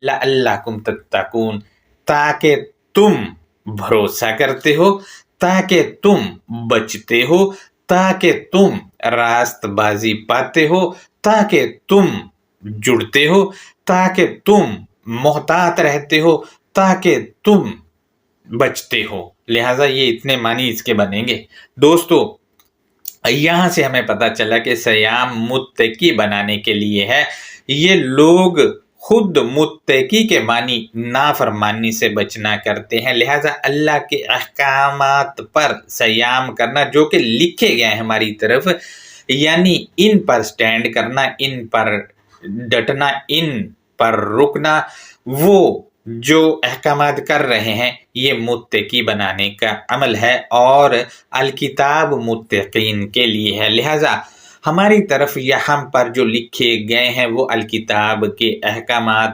लअल्लकुम तत्तकून, ताकि तुम भरोसा करते हो, ताकि तुम बचते हो, ताकि तुम रास्तबाजी पाते हो, ताकि तुम जुड़ते हो, ताकि तुम मोहतात रहते हो, ताकि तुम बचते हो। लिहाजा ये इतने मानी इसके बनेंगे। दोस्तों, यहाँ से हमें पता चला कि सयाम मुत्तकी बनाने के लिए है। ये लोग खुद मुत्तकी के मानी नाफरमानी से बचना करते हैं। लिहाजा अल्लाह के अहकामात पर सयाम करना जो कि लिखे गए हैं हमारी तरफ, यानी इन पर स्टैंड करना, इन पर डटना, इन पर रुकना, वो जो अहकामात कर रहे हैं ये मुत्तकी बनाने का अमल है और अल-किताब मुत्तकीन के लिए है। लिहाजा हमारी तरफ यहाँ पर जो लिखे गए हैं वो अल-किताब के अहकामात